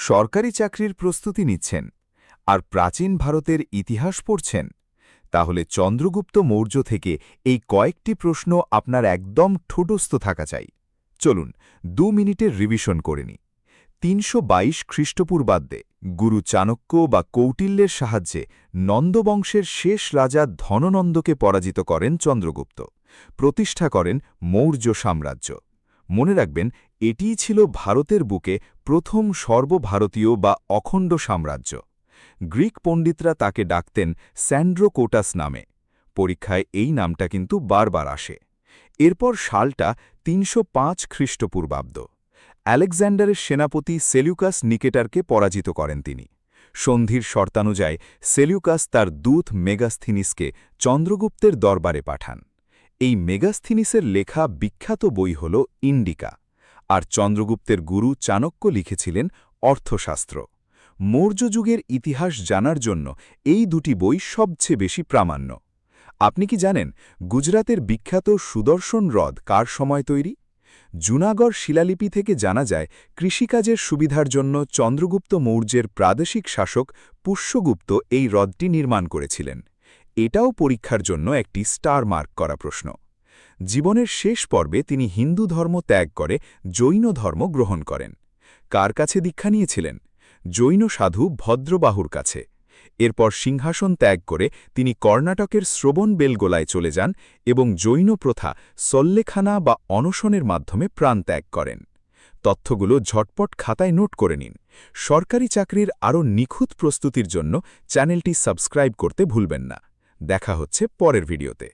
সরকারি চাকরির প্রস্তুতি নিচ্ছেন আর প্রাচীন ভারতের ইতিহাস পড়ছেন, তাহলে চন্দ্রগুপ্ত মৌর্য থেকে এই কয়েকটি প্রশ্ন আপনার একদম ঠোঁটস্থ থাকা চাই। চলুন 2 মিনিটের রিভিশন করে নিই। ৩২২ খ্রিস্টপূর্বাব্দে গুরু চাণক্য বা কৌটিল্যের সাহায্যে নন্দবংশের শেষ রাজা ধননন্দকে পরাজিত করেন চন্দ্রগুপ্ত, প্রতিষ্ঠা করেন মৌর্য সাম্রাজ্য। মনে রাখবেন, এটিই ছিল ভারতের বুকে প্রথম সর্বভারতীয় বা অখণ্ড সাম্রাজ্য। গ্রিক পণ্ডিতরা তাকে ডাকতেন স্যান্ড্রোকোটাস নামে। পরীক্ষায় এই নামটা কিন্তু বারবার আসে। এরপর সালটা ৩০৫ খ্রিস্টপূর্বাব্দ। আলেকজান্ডারের সেনাপতি সেলিউকাস নিকেটারকে পরাজিত করেন তিনি। সন্ধির শর্তানুযায়ী সেলিউকাস তার দূত মেগাস্থিনিসকে চন্দ্রগুপ্তের দরবারে পাঠান। এই মেগাস্থিনিসের লেখা বিখ্যাত বই হল ইন্ডিকা, আর চন্দ্রগুপ্তের গুরু চাণক্য লিখেছিলেন অর্থশাস্ত্র। মৌর্য যুগের ইতিহাস জানার জন্য এই দুটি বই সবচেয়ে বেশি প্রামাণ্য। আপনি কি জানেন গুজরাতের বিখ্যাত সুদর্শন হ্রদ কার সময় তৈরি? জুনাগড় শিলালিপি থেকে জানা যায় কৃষিকাজের সুবিধার জন্য চন্দ্রগুপ্ত মৌর্যের প্রাদেশিক শাসক পুষ্যগুপ্ত এই হ্রদটি নির্মাণ করেছিলেন। এটাও পরীক্ষার জন্য একটি স্টার মার্ক করা প্রশ্ন। জীবনের শেষ পর্বে তিনি হিন্দু ধর্ম ত্যাগ করে জৈন ধর্ম গ্রহণ করেন। কার কাছে দীক্ষা নিয়েছিলেন? জৈন সাধু ভদ্রবাহুর কাছে। এরপর সিংহাসন ত্যাগ করে তিনি কর্ণাটকের শ্রবণবেলগোলায় চলে যান এবং জৈন প্রথা সল্লেখানা বা অনশনের মাধ্যমে প্রাণ ত্যাগ করেন। তথ্যগুলো ঝটপট খাতায় নোট করে নিন। সরকারি চাকরির আরও নিখুঁত প্রস্তুতির জন্য চ্যানেলটি সাবস্ক্রাইব করতে ভুলবেন না। দেখা হচ্ছে পরের ভিডিওতে।